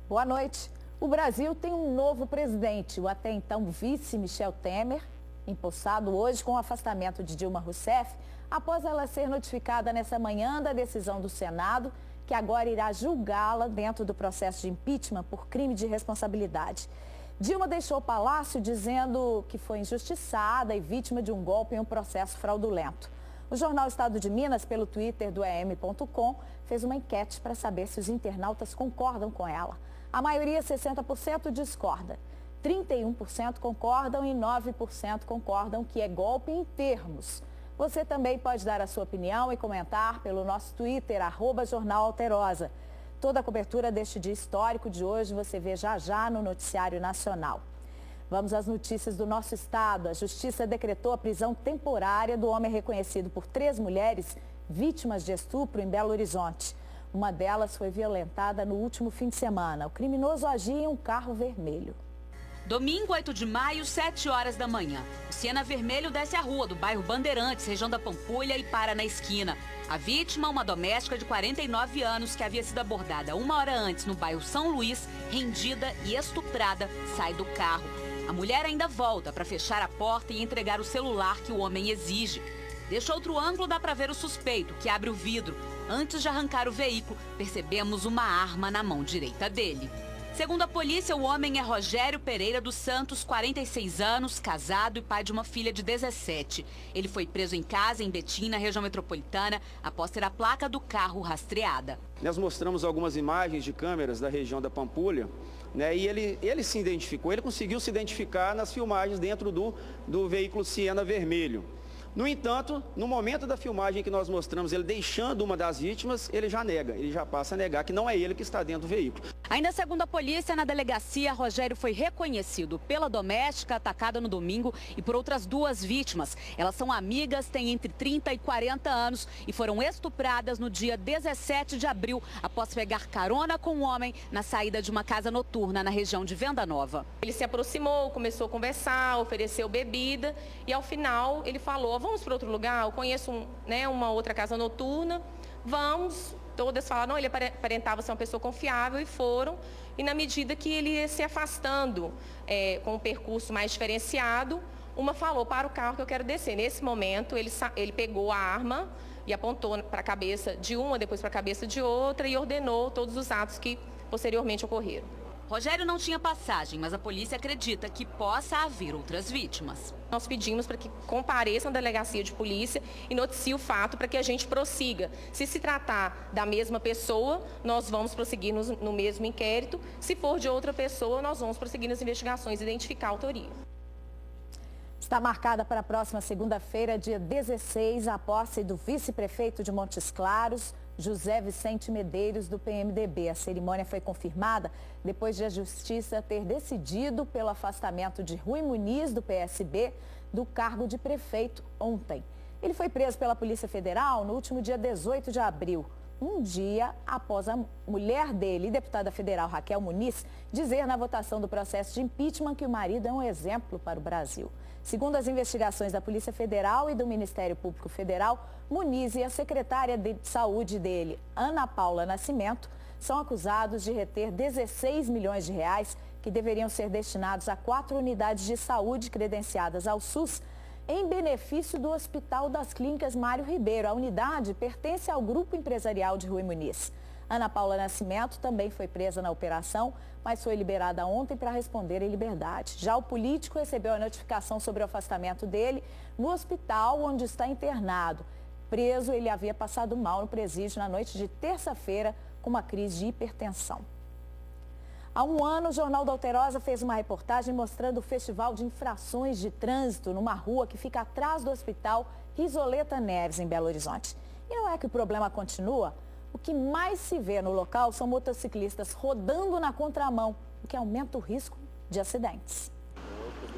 Boa noite. O Brasil tem um novo presidente, o até então vice Michel Temer, empossado hoje com o afastamento de Dilma Rousseff, após ela ser notificada nessa manhã da decisão do Senado, que agora irá julgá-la dentro do processo de impeachment por crime de responsabilidade. Dilma deixou o palácio dizendo que foi injustiçada e vítima de um golpe em um processo fraudulento. O jornal Estado de Minas, pelo Twitter do em.com, fez uma enquete para saber se os internautas concordam com ela. A maioria, 60%, discorda. 31% concordam e 9% concordam que é golpe em termos. Você também pode dar a sua opinião e comentar pelo nosso Twitter, @jornalalterosa. Toda a cobertura deste dia histórico de hoje você vê já no Noticiário Nacional. Vamos às notícias do nosso estado. A Justiça decretou a prisão temporária do homem reconhecido por 3 mulheres vítimas de estupro em Belo Horizonte. Uma delas foi violentada no último fim de semana. O criminoso agia em um carro vermelho. Domingo, 8 de maio, 7 horas da manhã. O Siena Vermelho desce a rua do bairro Bandeirantes, região da Pampulha, e para na esquina. A vítima, uma doméstica de 49 anos que havia sido abordada 1 hora antes no bairro São Luís, rendida e estuprada, sai do carro. A mulher ainda volta para fechar a porta e entregar o celular que o homem exige. Deste outro ângulo dá para ver o suspeito, que abre o vidro. Antes de arrancar o veículo, percebemos uma arma na mão direita dele. Segundo a polícia, o homem é Rogério Pereira dos Santos, 46 anos, casado e pai de uma filha de 17. Ele foi preso em casa, em Betim, na região metropolitana, após ter a placa do carro rastreada. Nós mostramos algumas imagens de câmeras da região da Pampulha, né, e ele se identificou, ele conseguiu se identificar nas filmagens dentro do veículo Siena Vermelho. No entanto, no momento da filmagem que nós mostramos ele deixando uma das vítimas, ele já passa a negar que não é ele que está dentro do veículo. Ainda segundo a polícia, na delegacia, Rogério foi reconhecido pela doméstica atacada no domingo e por outras 2 vítimas. Elas são amigas, têm entre 30 e 40 anos e foram estupradas no dia 17 de abril, após pegar carona com um homem na saída de uma casa noturna na região de Venda Nova. Ele se aproximou, começou a conversar, ofereceu bebida e ao final ele falou: vamos para outro lugar, eu conheço uma outra casa noturna, vamos. Todas falaram, não, ele aparentava ser uma pessoa confiável e foram. E na medida que ele ia se afastando com um percurso mais diferenciado, uma falou: para o carro que eu quero descer. Nesse momento, ele pegou a arma e apontou para a cabeça de uma, depois para a cabeça de outra e ordenou todos os atos que posteriormente ocorreram. Rogério não tinha passagem, mas a polícia acredita que possa haver outras vítimas. Nós pedimos para que compareçam à delegacia de polícia e noticiem o fato para que a gente prossiga. Se tratar da mesma pessoa, nós vamos prosseguir no mesmo inquérito. Se for de outra pessoa, nós vamos prosseguir nas investigações e identificar a autoria. Está marcada para a próxima segunda-feira, dia 16, a posse do vice-prefeito de Montes Claros, José Vicente Medeiros, do PMDB. A cerimônia foi confirmada depois de a Justiça ter decidido pelo afastamento de Rui Muniz, do PSB, do cargo de prefeito ontem. Ele foi preso pela Polícia Federal no último dia 18 de abril, um dia após a mulher dele, deputada federal Raquel Muniz, dizer na votação do processo de impeachment que o marido é um exemplo para o Brasil. Segundo as investigações da Polícia Federal e do Ministério Público Federal, Muniz e a secretária de saúde dele, Ana Paula Nascimento, são acusados de reter 16 milhões de reais que deveriam ser destinados a 4 unidades de saúde credenciadas ao SUS em benefício do Hospital das Clínicas Mário Ribeiro. A unidade pertence ao grupo empresarial de Rui Muniz. Ana Paula Nascimento também foi presa na operação, mas foi liberada ontem para responder em liberdade. Já o político recebeu a notificação sobre o afastamento dele no hospital onde está internado. Preso, ele havia passado mal no presídio na noite de terça-feira com uma crise de hipertensão. Há um ano, o Jornal da Alterosa fez uma reportagem mostrando o festival de infrações de trânsito numa rua que fica atrás do Hospital Risoleta Neves, em Belo Horizonte. E não é que o problema continua? O que mais se vê no local são motociclistas rodando na contramão, o que aumenta o risco de acidentes.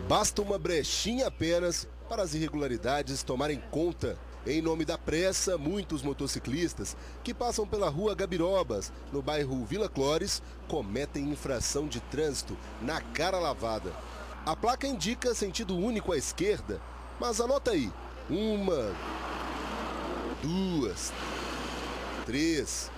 Basta uma brechinha apenas para as irregularidades tomarem conta. Em nome da pressa, muitos motociclistas que passam pela rua Gabirobas, no bairro Vila Clores, cometem infração de trânsito na cara lavada. A placa indica sentido único à esquerda, mas anota aí, 1, 2, 3.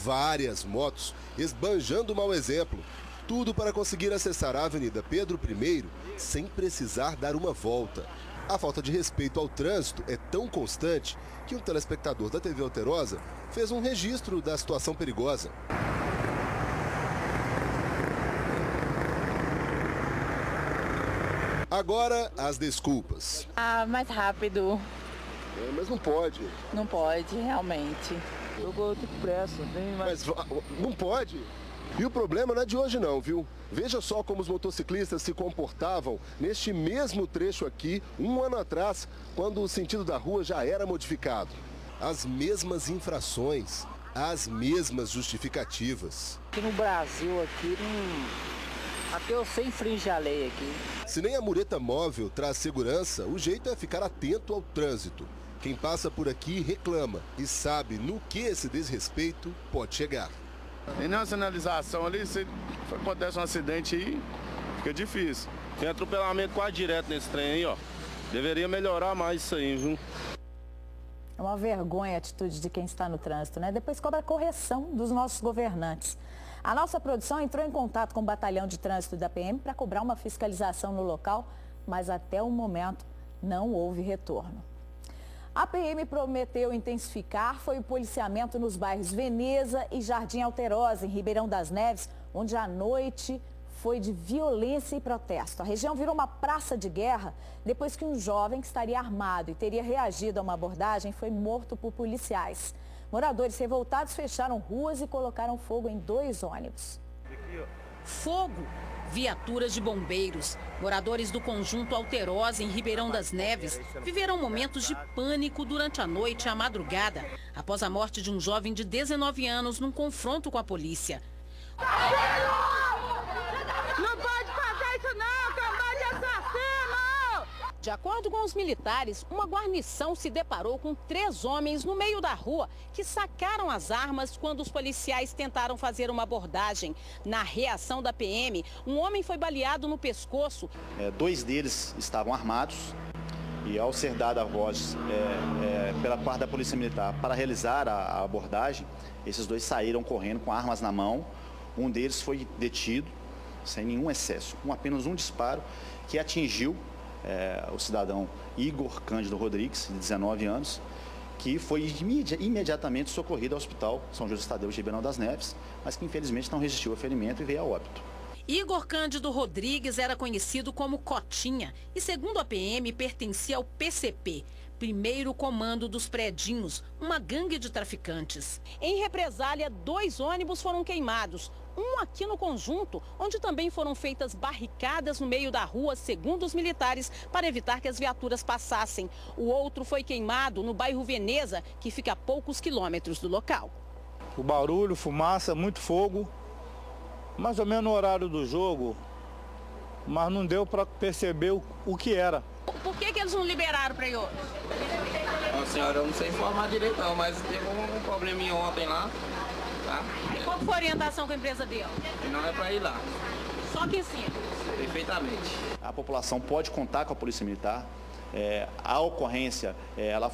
várias motos esbanjando o mau exemplo. Tudo para conseguir acessar a Avenida Pedro I sem precisar dar uma volta. A falta de respeito ao trânsito é tão constante que um telespectador da TV Alterosa fez um registro da situação perigosa. Agora, as desculpas. Mais rápido. Mas não pode. Não pode, realmente. Eu tô com pressa, Mas não pode. E o problema não é de hoje não, viu? Veja só como os motociclistas se comportavam neste mesmo trecho aqui, um ano atrás, quando o sentido da rua já era modificado. As mesmas infrações, as mesmas justificativas. Aqui no Brasil, até eu sei infringir a lei aqui. Se nem a mureta móvel traz segurança, o jeito é ficar atento ao trânsito. Quem passa por aqui reclama e sabe no que esse desrespeito pode chegar. E na sinalização ali, se acontece um acidente aí, fica difícil. Tem atropelamento quase direto nesse trem aí, ó. Deveria melhorar mais isso aí, viu? É uma vergonha a atitude de quem está no trânsito, né? Depois cobra correção dos nossos governantes. A nossa produção entrou em contato com o batalhão de trânsito da PM para cobrar uma fiscalização no local, mas até o momento não houve retorno. A PM prometeu intensificar foi o policiamento nos bairros Veneza e Jardim Alterosa, em Ribeirão das Neves, onde a noite foi de violência e protesto. A região virou uma praça de guerra depois que um jovem que estaria armado e teria reagido a uma abordagem foi morto por policiais. Moradores revoltados fecharam ruas e colocaram fogo em 2 ônibus. Fogo! Viaturas de bombeiros, moradores do conjunto Alterosa em Ribeirão das Neves, viveram momentos de pânico durante a noite e a madrugada, após a morte de um jovem de 19 anos num confronto com a polícia. Não pode fazer isso não, cambada de assassino! De acordo com os militares, uma guarnição se deparou com 3 homens no meio da rua que sacaram as armas quando os policiais tentaram fazer uma abordagem. Na reação da PM, um homem foi baleado no pescoço. 2 deles estavam armados e, ao ser dada a voz pela parte da Polícia Militar para realizar a abordagem, esses 2 saíram correndo com armas na mão. Um deles foi detido sem nenhum excesso, com apenas um disparo que atingiu o cidadão Igor Cândido Rodrigues, de 19 anos, que foi imediatamente socorrido ao Hospital São José Tadeu de Ribeirão das Neves, mas que infelizmente não resistiu ao ferimento e veio a óbito. Igor Cândido Rodrigues era conhecido como Cotinha e, segundo a PM, pertencia ao PCP, Primeiro Comando dos Predinhos, uma gangue de traficantes. Em represália, 2 ônibus foram queimados. Um aqui no conjunto, onde também foram feitas barricadas no meio da rua, segundo os militares, para evitar que as viaturas passassem. O outro foi queimado no bairro Veneza, que fica a poucos quilômetros do local. O barulho, fumaça, muito fogo, mais ou menos no horário do jogo, mas não deu para perceber o que era. Por que eles não liberaram para ir hoje? Não, senhora, eu não sei informar direito não, mas teve um probleminha ontem lá. Tá? Qual foi a orientação que a empresa deu? E não é para ir lá. Só que sim. Perfeitamente. A população pode contar com a Polícia Militar. A ocorrência ela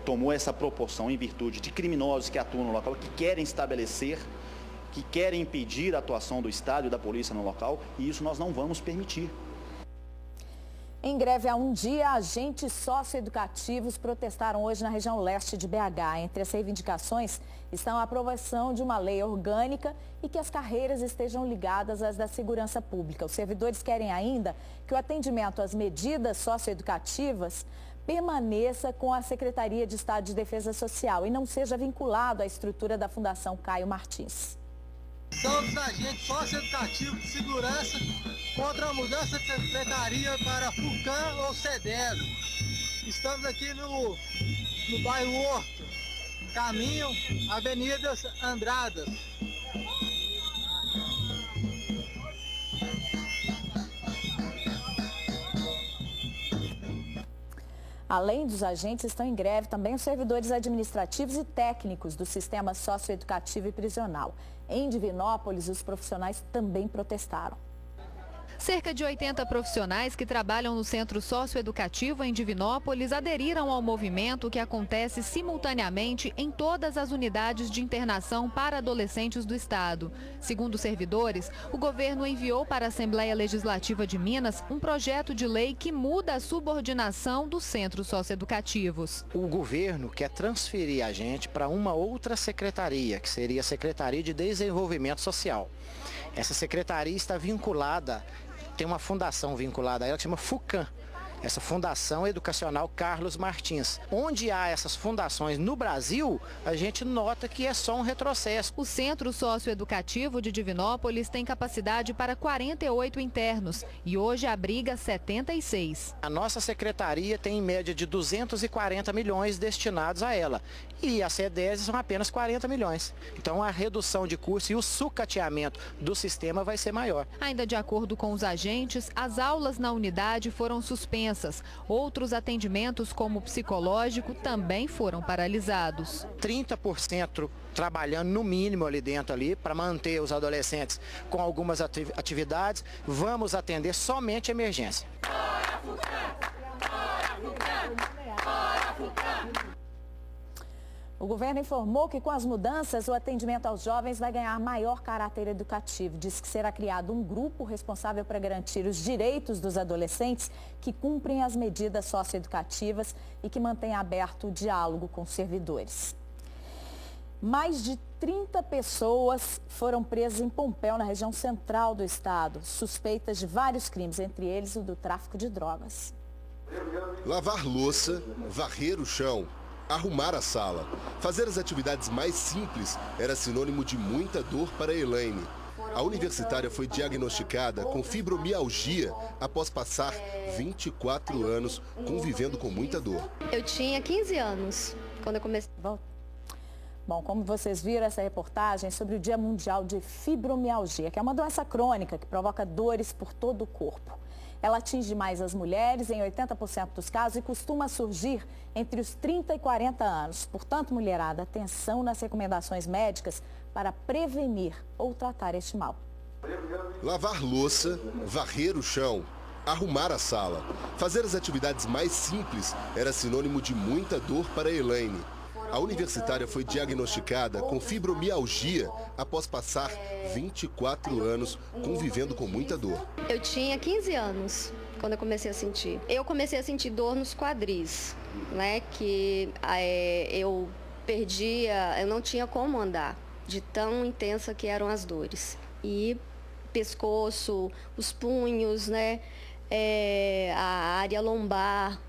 tomou essa proporção em virtude de criminosos que atuam no local, que querem estabelecer, que querem impedir a atuação do Estado e da polícia no local, e isso nós não vamos permitir. Em greve há um dia, agentes socioeducativos protestaram hoje na região leste de BH. Entre as reivindicações estão a aprovação de uma lei orgânica e que as carreiras estejam ligadas às da segurança pública. Os servidores querem ainda que o atendimento às medidas socioeducativas permaneça com a Secretaria de Estado de Defesa Social e não seja vinculado à estrutura da Fundação Caio Martins. Somos agentes socioeducativos de segurança contra a mudança de secretaria para FUCAM ou CEDESO. Estamos aqui no bairro Horto, caminho Avenidas Andradas. Além dos agentes, estão em greve também os servidores administrativos e técnicos do sistema socioeducativo e prisional. Em Divinópolis, os profissionais também protestaram. Cerca de 80 profissionais que trabalham no Centro Socioeducativo em Divinópolis aderiram ao movimento que acontece simultaneamente em todas as unidades de internação para adolescentes do estado. Segundo os servidores, o governo enviou para a Assembleia Legislativa de Minas um projeto de lei que muda a subordinação dos centros socioeducativos. O governo quer transferir a gente para uma outra secretaria, que seria a Secretaria de Desenvolvimento Social. Essa secretaria está vinculada, tem uma fundação vinculada a ela que chama FUCAM, essa Fundação Educacional Carlos Martins. Onde há essas fundações no Brasil, a gente nota que é só um retrocesso. O Centro Socioeducativo de Divinópolis tem capacidade para 48 internos e hoje abriga 76. A nossa secretaria tem em média de 240 milhões destinados a ela e a CEDES são apenas 40 milhões. Então a redução de custo e o sucateamento do sistema vai ser maior. Ainda de acordo com os agentes, as aulas na unidade foram suspensas. Outros atendimentos, como psicológico, também foram paralisados. 30% trabalhando no mínimo ali dentro para manter os adolescentes com algumas atividades. Vamos atender somente emergência. O governo informou que com as mudanças o atendimento aos jovens vai ganhar maior caráter educativo. Diz que será criado um grupo responsável para garantir os direitos dos adolescentes que cumprem as medidas socioeducativas e que mantém aberto o diálogo com os servidores. Mais de 30 pessoas foram presas em Pompéu, na região central do estado, suspeitas de vários crimes, entre eles o do tráfico de drogas. Lavar louça, varrer o chão, arrumar a sala. Fazer as atividades mais simples era sinônimo de muita dor para Elaine. A universitária foi diagnosticada com fibromialgia após passar 24 anos convivendo com muita dor. Eu tinha 15 anos quando eu comecei. Bom, como vocês viram essa reportagem sobre o Dia Mundial de Fibromialgia, que é uma doença crônica que provoca dores por todo o corpo. Ela atinge mais as mulheres em 80% dos casos e costuma surgir entre os 30 e 40 anos. Portanto, mulherada, atenção nas recomendações médicas para prevenir ou tratar este mal. Lavar louça, varrer o chão, arrumar a sala. Fazer as atividades mais simples era sinônimo de muita dor para Elaine. A universitária foi diagnosticada com fibromialgia após passar 24 anos convivendo com muita dor. Eu tinha 15 anos quando eu comecei a sentir. Eu comecei a sentir dor nos quadris, né? Que eu perdia, eu não tinha como andar, de tão intensa que eram as dores. E pescoço, os punhos, né? A área lombar,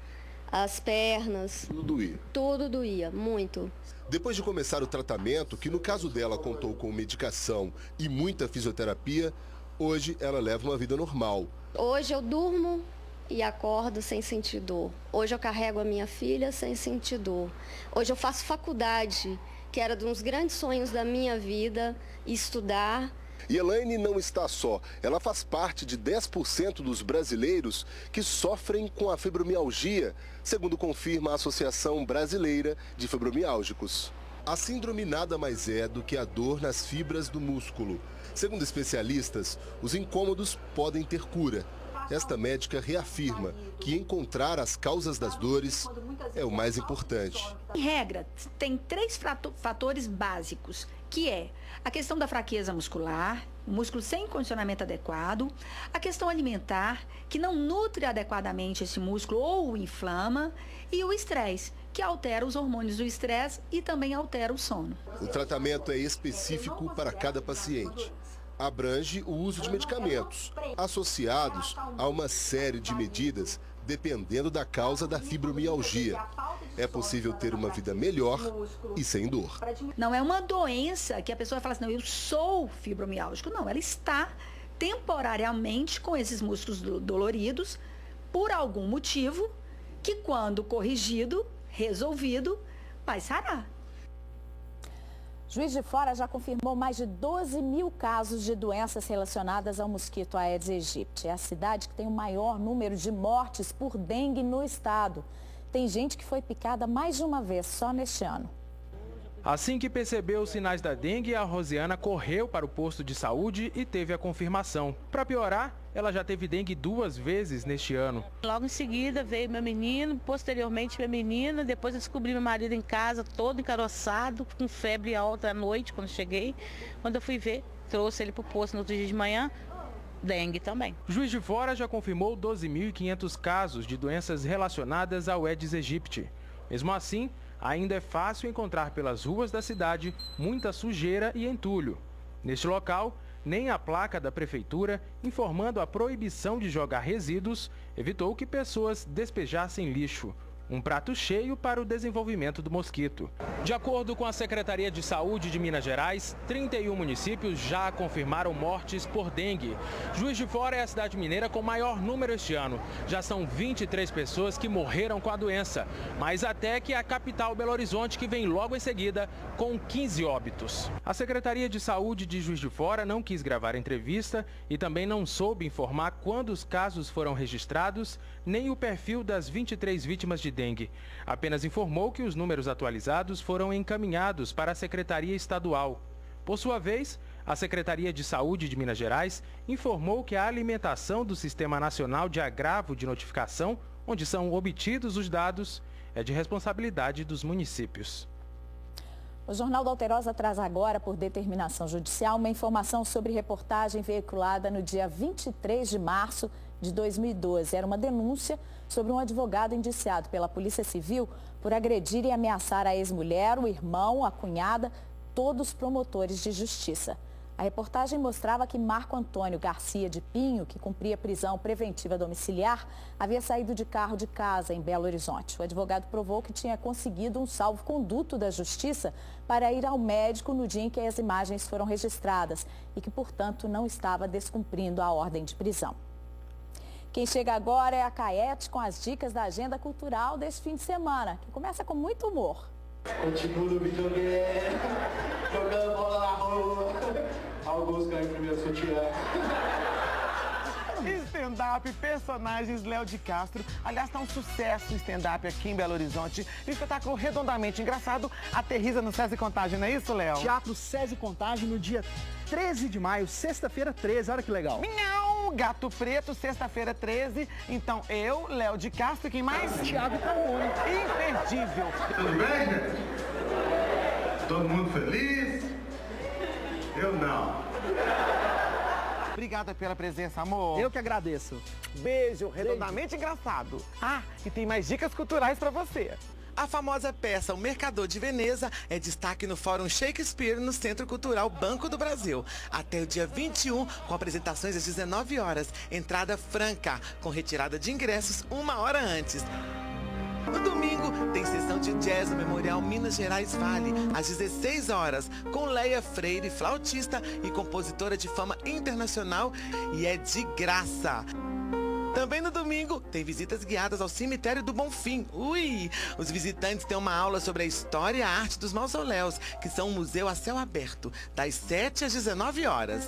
as pernas. Tudo doía? Tudo doía, muito. Depois de começar o tratamento, que no caso dela contou com medicação e muita fisioterapia, hoje ela leva uma vida normal. Hoje eu durmo e acordo sem sentir dor. Hoje eu carrego a minha filha sem sentir dor. Hoje eu faço faculdade, que era um dos grandes sonhos da minha vida, estudar. E Elaine não está só. Ela faz parte de 10% dos brasileiros que sofrem com a fibromialgia, segundo confirma a Associação Brasileira de Fibromialgicos. A síndrome nada mais é do que a dor nas fibras do músculo. Segundo especialistas, os incômodos podem ter cura. Esta médica reafirma que encontrar as causas das dores é o mais importante. Em regra, tem 3 fatores básicos, que é a questão da fraqueza muscular, o músculo sem condicionamento adequado, a questão alimentar, que não nutre adequadamente esse músculo ou o inflama, e o estresse, que altera os hormônios do estresse e também altera o sono. O tratamento é específico para cada paciente. Abrange o uso de medicamentos, associados a uma série de medidas, dependendo da causa da fibromialgia. É possível ter uma vida melhor e sem dor. Não é uma doença que a pessoa fala assim, não, eu sou fibromialgico. Não, ela está temporariamente com esses músculos doloridos por algum motivo que, quando corrigido, resolvido, vai sarar. Juiz de Fora já confirmou mais de 12 mil casos de doenças relacionadas ao mosquito Aedes aegypti. É a cidade que tem o maior número de mortes por dengue no estado. Tem gente que foi picada mais de uma vez só neste ano. Assim que percebeu os sinais da dengue, a Rosiana correu para o posto de saúde e teve a confirmação. Para piorar, ela já teve dengue 2 vezes neste ano. Logo em seguida veio meu menino, posteriormente minha menina, depois eu descobri meu marido em casa, todo encaroçado, com febre alta à noite quando cheguei. Quando eu fui ver, trouxe ele para o posto no outro dia de manhã, dengue também. Juiz de Fora já confirmou 12.500 casos de doenças relacionadas ao Aedes aegypti. Mesmo assim, ainda é fácil encontrar pelas ruas da cidade muita sujeira e entulho. Neste local, nem a placa da prefeitura informando a proibição de jogar resíduos evitou que pessoas despejassem lixo. Um prato cheio para o desenvolvimento do mosquito. De acordo com a Secretaria de Saúde de Minas Gerais, 31 municípios já confirmaram mortes por dengue. Juiz de Fora é a cidade mineira com maior número este ano. Já são 23 pessoas que morreram com a doença, mais até que a capital Belo Horizonte, que vem logo em seguida, com 15 óbitos. A Secretaria de Saúde de Juiz de Fora não quis gravar entrevista e também não soube informar quando os casos foram registrados, nem o perfil das 23 vítimas de dengue. Apenas informou que os números atualizados foram encaminhados para a Secretaria Estadual. Por sua vez, a Secretaria de Saúde de Minas Gerais informou que a alimentação do Sistema Nacional de Agravo de Notificação, onde são obtidos os dados, é de responsabilidade dos municípios. O Jornal da Alterosa traz agora, por determinação judicial, uma informação sobre reportagem veiculada no dia 23 de março de 2012. Era uma denúncia sobre um advogado indiciado pela Polícia Civil por agredir e ameaçar a ex-mulher, o irmão, a cunhada, todos promotores de justiça. A reportagem mostrava que Marco Antônio Garcia de Pinho, que cumpria prisão preventiva domiciliar, havia saído de carro de casa em Belo Horizonte. O advogado provou que tinha conseguido um salvo-conduto da Justiça para ir ao médico no dia em que as imagens foram registradas e que, portanto, não estava descumprindo a ordem de prisão. Quem chega agora é a Caete com as dicas da agenda cultural deste fim de semana, que começa com muito humor. Continuo no videogame, jogando bola na rua, Augusto ganha em primeiro sutiã. Stand-up, personagens, Léo de Castro. Aliás, tá um sucesso o stand-up aqui em Belo Horizonte. O espetáculo redondamente engraçado aterriza no César e Contagem, não é isso, Léo? Teatro César e Contagem no dia 13 de maio, sexta-feira 13, olha que legal. Minhão, Gato Preto, sexta-feira 13. Então eu, Léo de Castro e quem mais? Thiago Calmone. Imperdível. Tudo bem, gente? Todo mundo feliz? Eu não. Obrigada pela presença, amor. Eu que agradeço. Beijo, redondamente engraçado. Ah, e tem mais dicas culturais pra você. A famosa peça O Mercador de Veneza é destaque no Fórum Shakespeare no Centro Cultural Banco do Brasil. Até o dia 21, com apresentações às 19 horas. Entrada franca, com retirada de ingressos 1 hora antes. No domingo, tem sessão de jazz no Memorial Minas Gerais Vale, às 16 horas, com Leia Freire, flautista e compositora de fama internacional, e é de graça. Também no domingo, tem visitas guiadas ao Cemitério do Bonfim. Ui! Os visitantes têm uma aula sobre a história e a arte dos mausoléus, que são um museu a céu aberto, das 7 às 19 horas.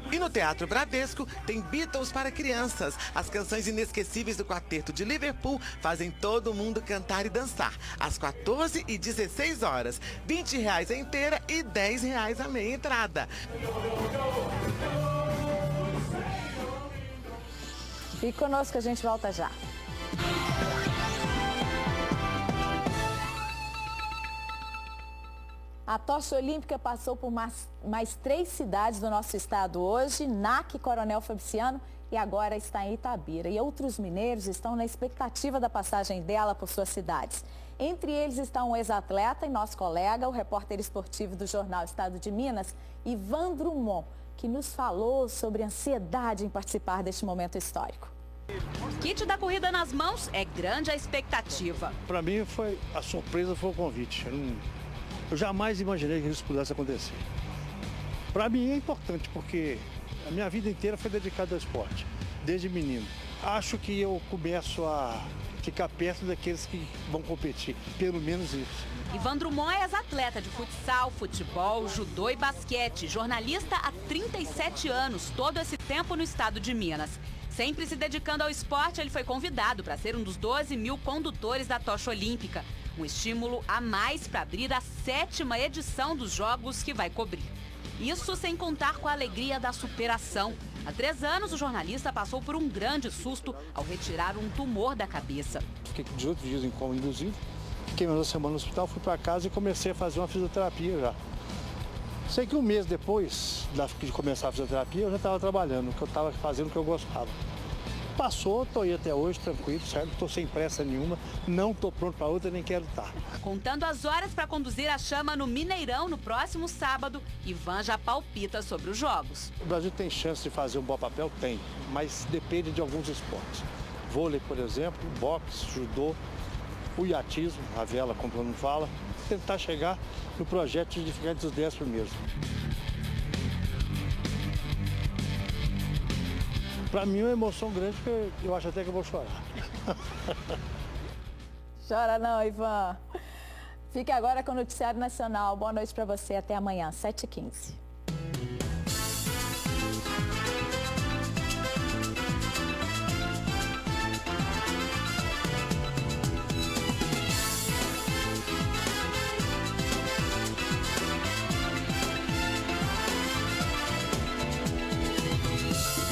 E no Teatro Bradesco tem Beatles para crianças. As canções inesquecíveis do Quarteto de Liverpool fazem todo mundo cantar e dançar. Às 14 e 16 horas. R$20 a inteira e R$10 a meia entrada. Fique conosco, a gente volta já. A tocha olímpica passou por mais 3 cidades do nosso estado hoje, NAC, Coronel Fabriciano, e agora está em Itabira. E outros mineiros estão na expectativa da passagem dela por suas cidades. Entre eles estão um ex-atleta e nosso colega, o repórter esportivo do jornal Estado de Minas, Ivan Drummond, que nos falou sobre a ansiedade em participar deste momento histórico. Kit da corrida nas mãos, é grande a expectativa. Para mim, a surpresa foi o convite. Eu jamais imaginei que isso pudesse acontecer. Para mim é importante, porque a minha vida inteira foi dedicada ao esporte, desde menino. Acho que eu começo a ficar perto daqueles que vão competir, pelo menos isso. Ivan Drummond é ex-atleta de futsal, futebol, judô e basquete, jornalista há 37 anos, todo esse tempo no estado de Minas. Sempre se dedicando ao esporte, ele foi convidado para ser um dos 12 mil condutores da tocha olímpica. Um estímulo a mais para abrir a 7ª edição dos Jogos que vai cobrir. Isso sem contar com a alegria da superação. Há 3 anos, o jornalista passou por um grande susto ao retirar um tumor da cabeça. Fiquei 18 dias em coma induzido, fiquei mais 1 semana no hospital, fui para casa e comecei a fazer uma fisioterapia já. Sei que 1 mês depois de começar a fisioterapia, eu já estava trabalhando, que eu estava fazendo o que eu gostava. Passou, estou aí até hoje, tranquilo, certo? Estou sem pressa nenhuma, não estou pronto para outra, nem quero estar. Contando as horas para conduzir a chama no Mineirão no próximo sábado, Ivan já palpita sobre os Jogos. O Brasil tem chance de fazer um bom papel? Tem, mas depende de alguns esportes. Vôlei, por exemplo, boxe, judô, o iatismo, a vela, como todo mundo fala, tentar chegar no projeto de ficar entre os 10 primeiros. Para mim é uma emoção grande, porque eu acho até que eu vou chorar. Chora não, Ivan. Fique agora com o Noticiário Nacional. Boa noite para você. Até amanhã, 7h15.